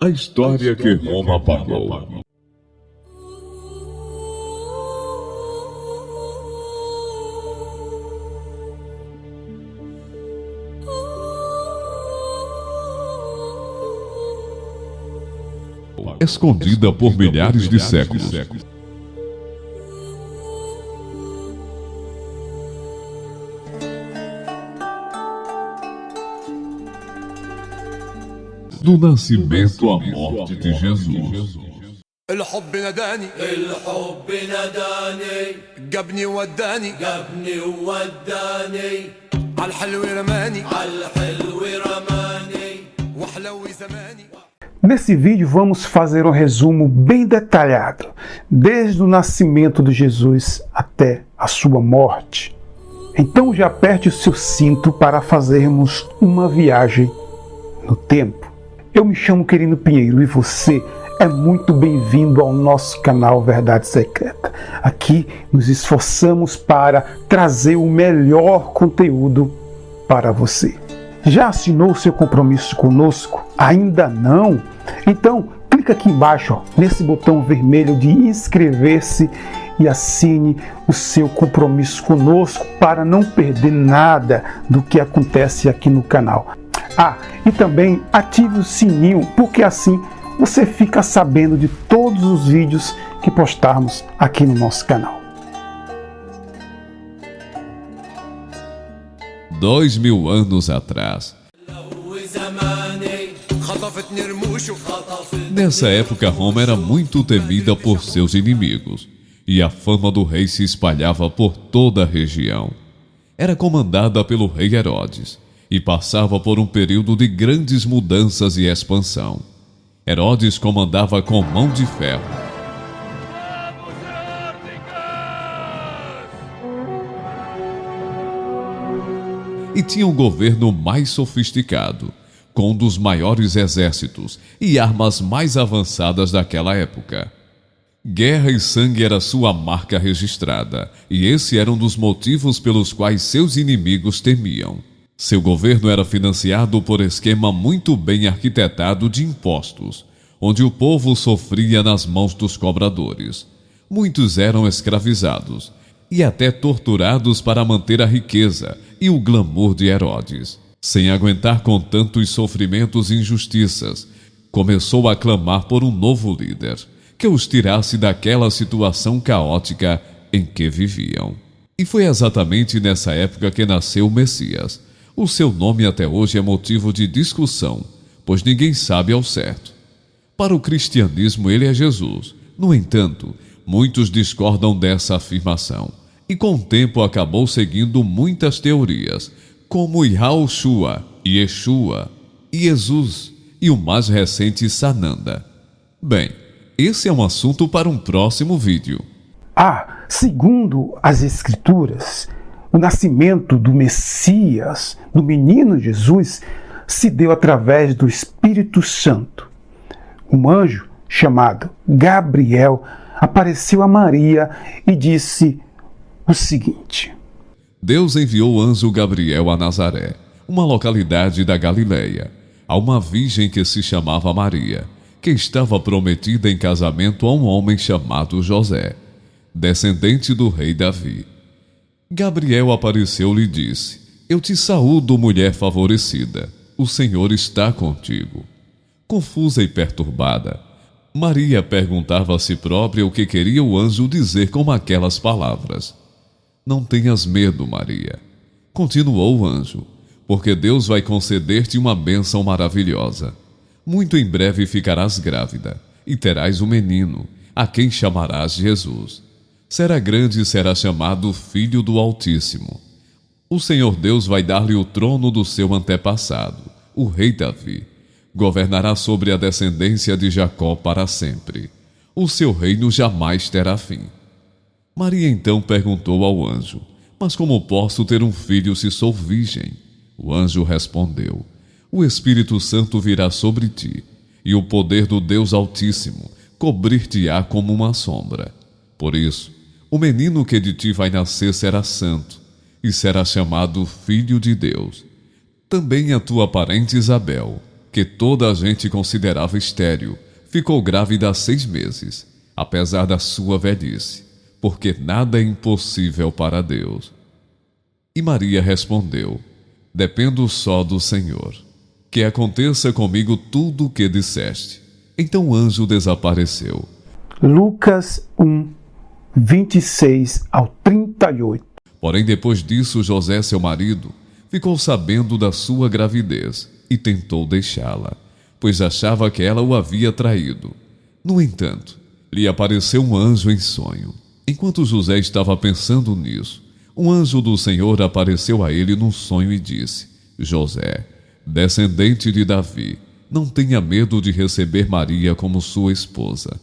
A história que Roma apagou. Escondida por milhares de séculos. Do nascimento à morte de Jesus. الحب نداني جابني وداني عالحلو رماني وحلوي زماني. Nesse vídeo vamos fazer um resumo bem detalhado, desde o nascimento de Jesus até a sua morte. Então já aperte o seu cinto para fazermos uma viagem no tempo. Eu me chamo Quirino Pinheiro e você é muito bem-vindo ao nosso canal Verdade Secreta. Aqui nos esforçamos para trazer o melhor conteúdo para você. Já assinou o seu compromisso conosco? Ainda não? Então, clica aqui embaixo, nesse botão vermelho de inscrever-se e assine o seu compromisso conosco para não perder nada do que acontece aqui no canal. E também ative o sininho, porque assim você fica sabendo de todos os vídeos que postarmos aqui no nosso canal. 2000 anos atrás. Nessa época, Roma era muito temida por seus inimigos, e a fama do rei se espalhava por toda a região. Era comandada pelo rei Herodes, e passava por um período de grandes mudanças e expansão. Herodes comandava com mão de ferro. E tinha um governo mais sofisticado, com um dos maiores exércitos e armas mais avançadas daquela época. Guerra e sangue era sua marca registrada, e esse era um dos motivos pelos quais seus inimigos temiam. Seu governo era financiado por esquema muito bem arquitetado de impostos, onde o povo sofria nas mãos dos cobradores. Muitos eram escravizados e até torturados para manter a riqueza e o glamour de Herodes. Sem aguentar com tantos sofrimentos e injustiças, começou a clamar por um novo líder, que os tirasse daquela situação caótica em que viviam. E foi exatamente nessa época que nasceu o Messias. O seu nome até hoje é motivo de discussão, pois ninguém sabe ao certo. Para o cristianismo ele é Jesus. No entanto, muitos discordam dessa afirmação, e com o tempo acabou seguindo muitas teorias, como Yahushua, Yeshua, Jesus e o mais recente Sananda. Bem, esse é um assunto para um próximo vídeo. Segundo as Escrituras, o nascimento do Messias, do menino Jesus, se deu através do Espírito Santo. Um anjo chamado Gabriel apareceu a Maria e disse o seguinte: Deus enviou o anjo Gabriel a Nazaré, uma localidade da Galileia, a uma virgem que se chamava Maria, que estava prometida em casamento a um homem chamado José, descendente do rei Davi. Gabriel apareceu-lhe e disse: Eu te saúdo, mulher favorecida. O Senhor está contigo. Confusa e perturbada, Maria perguntava a si própria o que queria o anjo dizer com aquelas palavras. Não tenhas medo, Maria, continuou o anjo, porque Deus vai conceder-te uma bênção maravilhosa. Muito em breve ficarás grávida e terás um menino, a quem chamarás Jesus. Será grande e será chamado Filho do Altíssimo. O Senhor Deus vai dar-lhe o trono do seu antepassado, o rei Davi. Governará sobre a descendência de Jacó para sempre. O seu reino jamais terá fim. Maria então perguntou ao anjo: Mas como posso ter um filho se sou virgem? O anjo respondeu: O Espírito Santo virá sobre ti, e o poder do Deus Altíssimo cobrir-te-á como uma sombra. Por isso, o menino que de ti vai nascer será santo, e será chamado Filho de Deus. Também a tua parente Isabel, que toda a gente considerava estéril, ficou grávida há 6 meses, apesar da sua velhice, porque nada é impossível para Deus. E Maria respondeu: dependo só do Senhor. Que aconteça comigo tudo o que disseste. Então o anjo desapareceu. Lucas 1, 26 ao 38. Porém, depois disso, José, seu marido, ficou sabendo da sua gravidez e tentou deixá-la, pois achava que ela o havia traído. No entanto, lhe apareceu um anjo em sonho. Enquanto José estava pensando nisso, um anjo do Senhor apareceu a ele num sonho e disse: José, descendente de Davi, não tenha medo de receber Maria como sua esposa,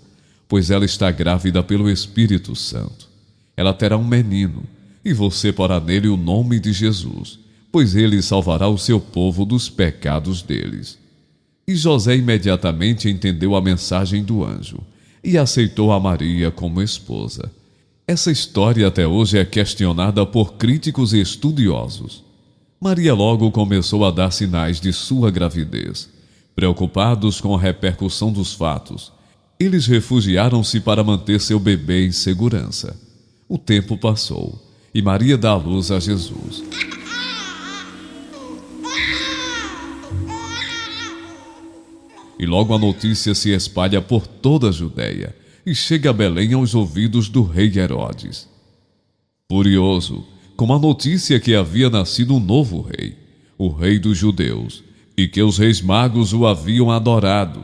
pois ela está grávida pelo Espírito Santo. Ela terá um menino, e você porá nele o nome de Jesus, pois ele salvará o seu povo dos pecados deles. E José imediatamente entendeu a mensagem do anjo e aceitou a Maria como esposa. Essa história até hoje é questionada por críticos e estudiosos. Maria logo começou a dar sinais de sua gravidez. Preocupados com a repercussão dos fatos, eles refugiaram-se para manter seu bebê em segurança. O tempo passou e Maria dá à luz a Jesus. E logo a notícia se espalha por toda a Judéia e chega a Belém aos ouvidos do rei Herodes. Furioso com a notícia que havia nascido um novo rei, o rei dos judeus, e que os reis magos o haviam adorado,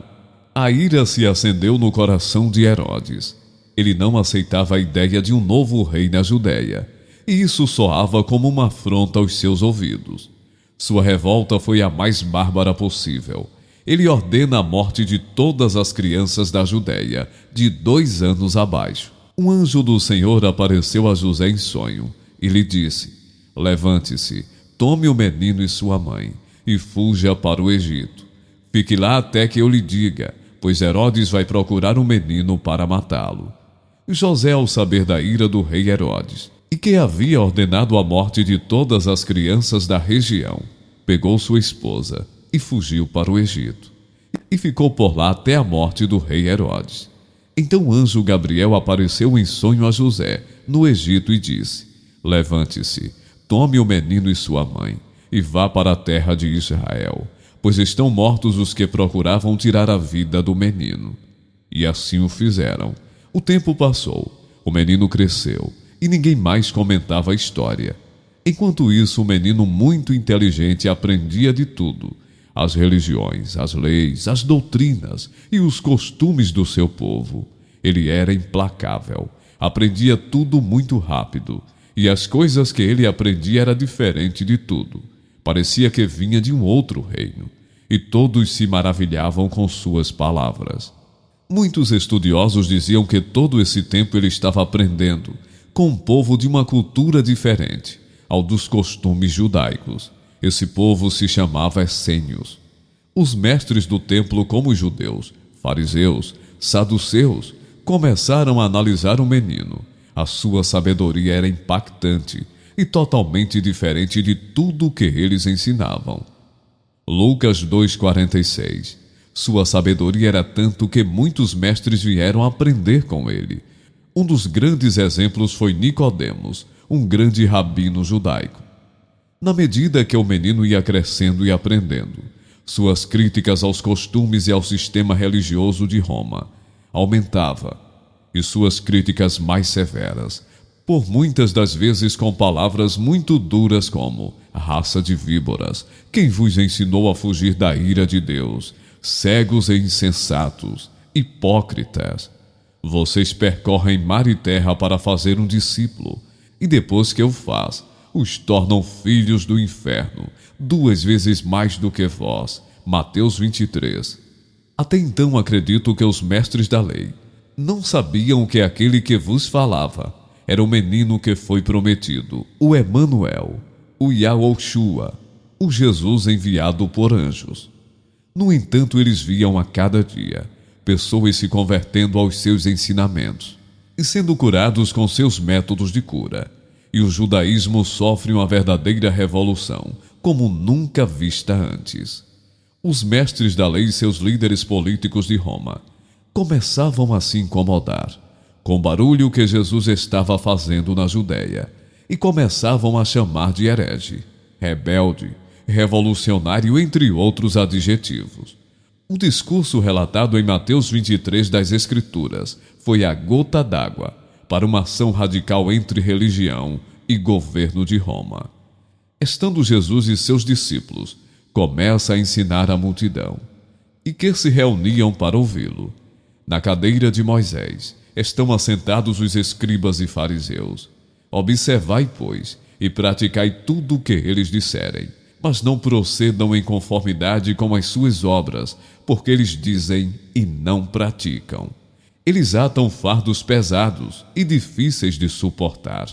a ira se acendeu no coração de Herodes. Ele não aceitava a ideia de um novo rei na Judéia, e isso soava como uma afronta aos seus ouvidos. Sua revolta foi a mais bárbara possível. Ele ordena a morte de todas as crianças da Judéia, de 2 anos abaixo. Um anjo do Senhor apareceu a José em sonho e lhe disse: levante-se, tome o menino e sua mãe, e fuja para o Egito. Fique lá até que eu lhe diga, pois Herodes vai procurar o menino para matá-lo. José, ao saber da ira do rei Herodes, e que havia ordenado a morte de todas as crianças da região, pegou sua esposa e fugiu para o Egito, e ficou por lá até a morte do rei Herodes. Então o anjo Gabriel apareceu em sonho a José, no Egito, e disse: levante-se, tome o menino e sua mãe, e vá para a terra de Israel, pois estão mortos os que procuravam tirar a vida do menino. E assim o fizeram. O tempo passou, o menino cresceu, e ninguém mais comentava a história. Enquanto isso, o menino, muito inteligente, aprendia de tudo: as religiões, as leis, as doutrinas e os costumes do seu povo. Ele era implacável, aprendia tudo muito rápido, e as coisas que ele aprendia era diferente de tudo. Parecia que vinha de um outro reino, e todos se maravilhavam com suas palavras. Muitos estudiosos diziam que todo esse tempo ele estava aprendendo com um povo de uma cultura diferente ao dos costumes judaicos. Esse povo se chamava essênios. Os mestres do templo, como os judeus, fariseus, saduceus, começaram a analisar o menino. A sua sabedoria era impactante e totalmente diferente de tudo o que eles ensinavam. Lucas 2,46. Sua sabedoria era tanto que muitos mestres vieram aprender com ele. Um dos grandes exemplos foi Nicodemos, um grande rabino judaico. Na medida que o menino ia crescendo e aprendendo, suas críticas aos costumes e ao sistema religioso de Roma aumentavam, e suas críticas mais severas, por muitas das vezes com palavras muito duras como: raça de víboras, quem vos ensinou a fugir da ira de Deus? Cegos e insensatos, hipócritas. Vocês percorrem mar e terra para fazer um discípulo, e depois que o faz, os tornam filhos do inferno, 2 vezes mais do que vós. Mateus 23. Até então acredito que os mestres da lei não sabiam que aquele que vos falava era o menino que foi prometido, o Emanuel, o Yahushua, o Jesus enviado por anjos. No entanto, eles viam a cada dia pessoas se convertendo aos seus ensinamentos e sendo curados com seus métodos de cura. E o judaísmo sofre uma verdadeira revolução, como nunca vista antes. Os mestres da lei e seus líderes políticos de Roma começavam a se incomodar com o barulho que Jesus estava fazendo na Judéia e começavam a chamar de herege, rebelde, revolucionário, entre outros adjetivos. O discurso relatado em Mateus 23 das Escrituras foi a gota d'água para uma ação radical entre religião e governo de Roma. Estando Jesus e seus discípulos, começa a ensinar a multidão, e que se reuniam para ouvi-lo. Na cadeira de Moisés estão assentados os escribas e fariseus. Observai, pois, e praticai tudo o que eles disserem, mas não procedam em conformidade com as suas obras, porque eles dizem e não praticam. Eles atam fardos pesados e difíceis de suportar,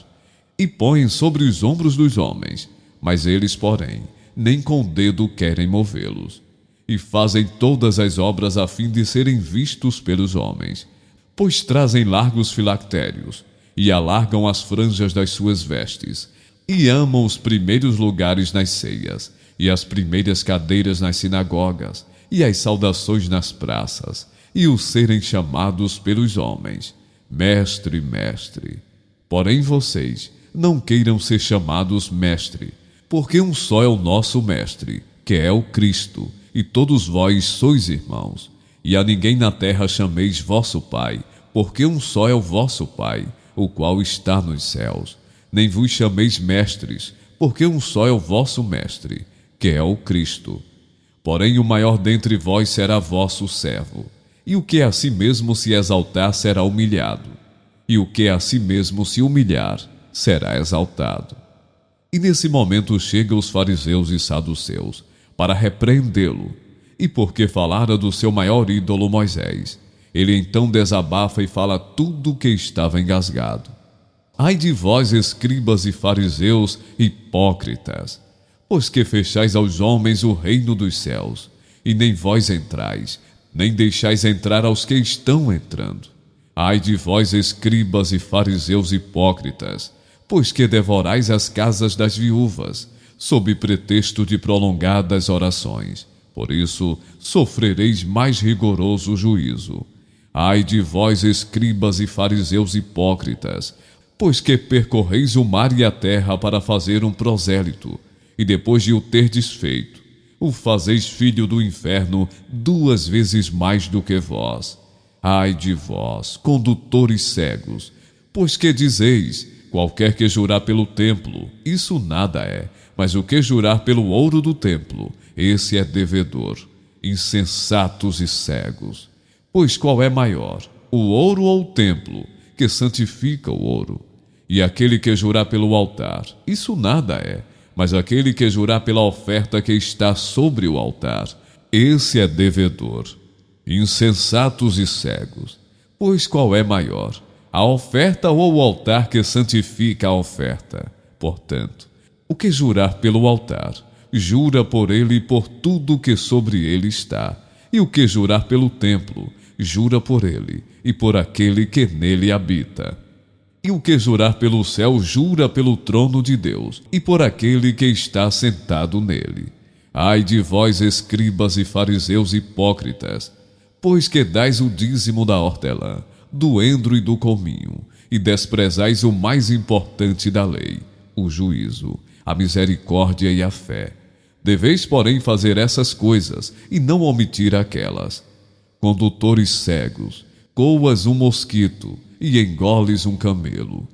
e põem sobre os ombros dos homens, mas eles, porém, nem com o dedo querem movê-los. E fazem todas as obras a fim de serem vistos pelos homens, pois trazem largos filactérios, e alargam as franjas das suas vestes, e amam os primeiros lugares nas ceias, e as primeiras cadeiras nas sinagogas, e as saudações nas praças, e o serem chamados pelos homens, mestre, mestre. Porém vocês não queiram ser chamados mestre, porque um só é o nosso mestre, que é o Cristo, e todos vós sois irmãos. E a ninguém na terra chameis vosso Pai, porque um só é o vosso Pai, o qual está nos céus. Nem vos chameis mestres, porque um só é o vosso mestre, que é o Cristo. Porém o maior dentre vós será vosso servo, e o que a si mesmo se exaltar será humilhado, e o que a si mesmo se humilhar será exaltado. E nesse momento chegam os fariseus e saduceus para repreendê-lo, e porque falara do seu maior ídolo Moisés, ele então desabafa e fala tudo o que estava engasgado. Ai de vós, escribas e fariseus, hipócritas, pois que fechais aos homens o reino dos céus, e nem vós entrais, nem deixais entrar aos que estão entrando. Ai de vós, escribas e fariseus hipócritas, pois que devorais as casas das viúvas, sob pretexto de prolongadas orações. Por isso, sofrereis mais rigoroso juízo. Ai de vós, escribas e fariseus hipócritas, pois que percorreis o mar e a terra para fazer um prosélito, e depois de o terdes feito, o fazeis filho do inferno 2 vezes mais do que vós. Ai de vós, condutores cegos, pois que dizeis: qualquer que jurar pelo templo, isso nada é, mas o que jurar pelo ouro do templo, esse é devedor. Insensatos e cegos. Pois qual é maior, o ouro ou o templo, que santifica o ouro? E aquele que jurar pelo altar, isso nada é, mas aquele que jurar pela oferta que está sobre o altar, esse é devedor. Insensatos e cegos. Pois qual é maior, a oferta ou o altar que santifica a oferta? Portanto, o que jurar pelo altar, jura por ele e por tudo que sobre ele está. E o que jurar pelo templo, jura por ele e por aquele que nele habita. E o que jurar pelo céu, jura pelo trono de Deus e por aquele que está sentado nele. Ai de vós, escribas e fariseus hipócritas, pois que dais o dízimo da hortelã, do endro e do cominho, e desprezais o mais importante da lei, o juízo, a misericórdia e a fé. Deveis, porém, fazer essas coisas e não omitir aquelas. Condutores cegos, coas um mosquito e engoles um camelo.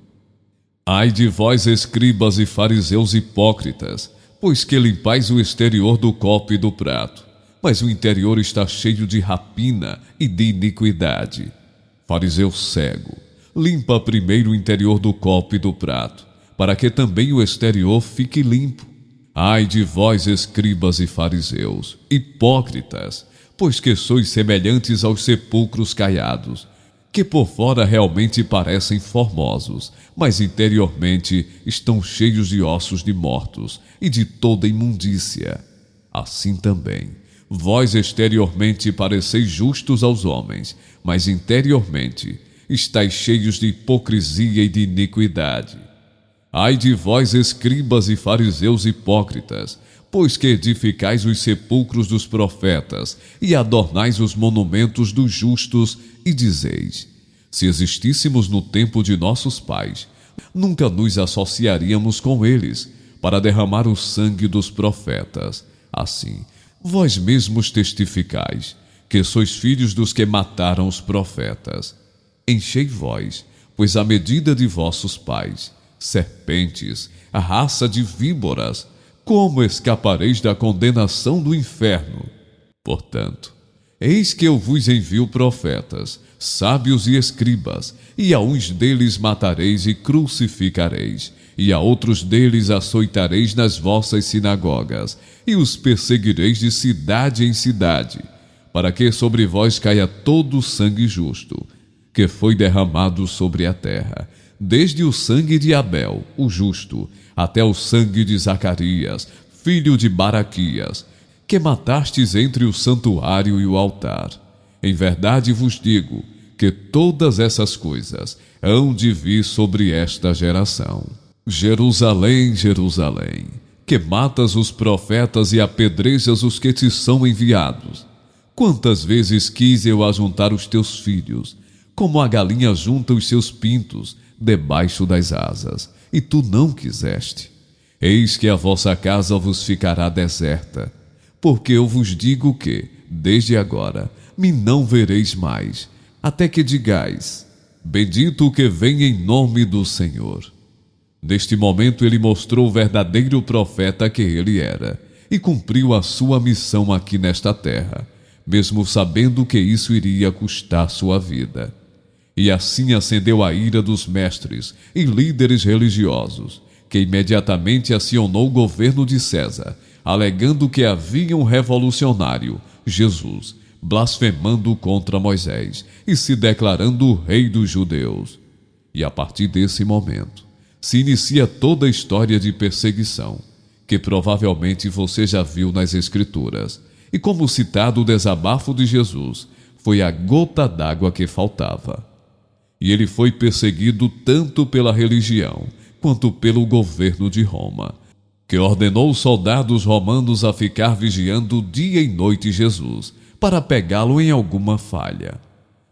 Ai de vós, escribas e fariseus hipócritas, pois que limpais o exterior do copo e do prato, mas o interior está cheio de rapina e de iniquidade. Fariseu cego, limpa primeiro o interior do copo e do prato, para que também o exterior fique limpo. Ai de vós, escribas e fariseus, hipócritas, pois que sois semelhantes aos sepulcros caiados, que por fora realmente parecem formosos, mas interiormente estão cheios de ossos de mortos e de toda imundícia. Assim também, vós exteriormente pareceis justos aos homens, mas interiormente estáis cheios de hipocrisia e de iniquidade. Ai de vós, escribas e fariseus hipócritas, pois que edificais os sepulcros dos profetas e adornais os monumentos dos justos, e dizeis: se existíssemos no tempo de nossos pais, nunca nos associaríamos com eles para derramar o sangue dos profetas. Assim, vós mesmos testificais que sois filhos dos que mataram os profetas. Enchei vós, pois a medida de vossos pais, serpentes, a raça de víboras, como escapareis da condenação do inferno? Portanto, eis que eu vos envio profetas, sábios e escribas, e a uns deles matareis e crucificareis, e a outros deles açoitareis nas vossas sinagogas, e os perseguireis de cidade em cidade, para que sobre vós caia todo o sangue justo, que foi derramado sobre a terra, desde o sangue de Abel, o justo, até o sangue de Zacarias, filho de Baraquias, que matastes entre o santuário e o altar. Em verdade vos digo que todas essas coisas hão de vir sobre esta geração. Jerusalém, Jerusalém, que matas os profetas e apedrejas os que te são enviados. Quantas vezes quis eu ajuntar os teus filhos, como a galinha junta os seus pintos debaixo das asas, e tu não quiseste. Eis que a vossa casa vos ficará deserta, porque eu vos digo que, desde agora, me não vereis mais, até que digais: bendito o que vem em nome do Senhor. Neste momento ele mostrou o verdadeiro profeta que ele era, e cumpriu a sua missão aqui nesta terra, mesmo sabendo que isso iria custar sua vida. E assim acendeu a ira dos mestres e líderes religiosos, que imediatamente acionou o governo de César, alegando que havia um revolucionário, Jesus, blasfemando contra Moisés e se declarando o rei dos judeus. E a partir desse momento, se inicia toda a história de perseguição, que provavelmente você já viu nas Escrituras. E como citado o desabafo de Jesus, foi a gota d'água que faltava. E ele foi perseguido tanto pela religião quanto pelo governo de Roma, que ordenou os soldados romanos a ficar vigiando dia e noite Jesus, para pegá-lo em alguma falha.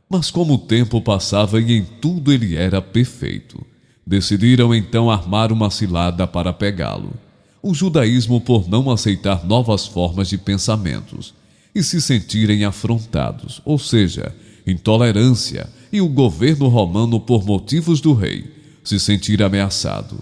Mas como o tempo passava e em tudo ele era perfeito, decidiram então armar uma cilada para pegá-lo. O judaísmo por não aceitar novas formas de pensamentos e se sentirem afrontados, ou seja, intolerância, e o governo romano por motivos do rei se sentir ameaçado,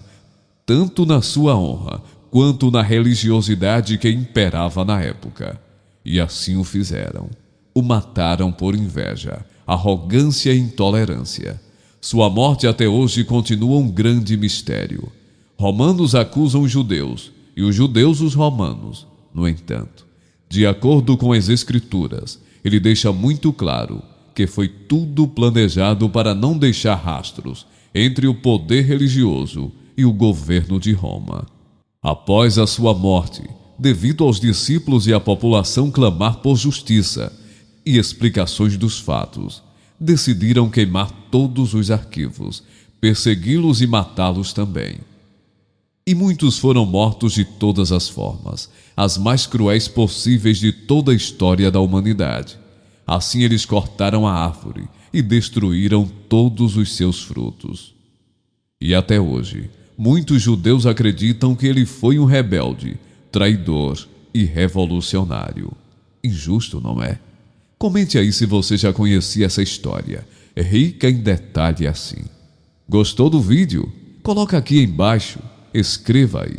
tanto na sua honra quanto na religiosidade que imperava na época. E assim o fizeram. O mataram por inveja, arrogância e intolerância. Sua morte até hoje continua um grande mistério. Romanos acusam os judeus e os judeus os romanos. No entanto, de acordo com as Escrituras, ele deixa muito claro que foi tudo planejado para não deixar rastros entre o poder religioso e o governo de Roma. Após a sua morte, devido aos discípulos e à população clamar por justiça e explicações dos fatos, decidiram queimar todos os arquivos, persegui-los e matá-los também. E muitos foram mortos de todas as formas, as mais cruéis possíveis de toda a história da humanidade. Assim eles cortaram a árvore e destruíram todos os seus frutos. E até hoje, muitos judeus acreditam que ele foi um rebelde, traidor e revolucionário. Injusto, não é? Comente aí se você já conhecia essa história, rica em detalhe assim. Gostou do vídeo? Coloca aqui embaixo, escreva aí.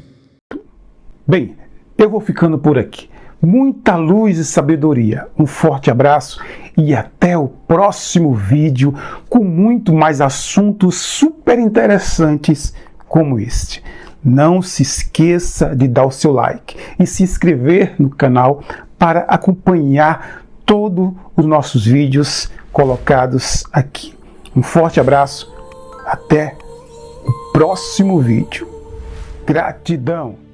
Bem, eu vou ficando por aqui. Muita luz e sabedoria. Um forte abraço e até o próximo vídeo com muito mais assuntos super interessantes como este. Não se esqueça de dar o seu like e se inscrever no canal para acompanhar todos os nossos vídeos colocados aqui. Um forte abraço, até o próximo vídeo. Gratidão!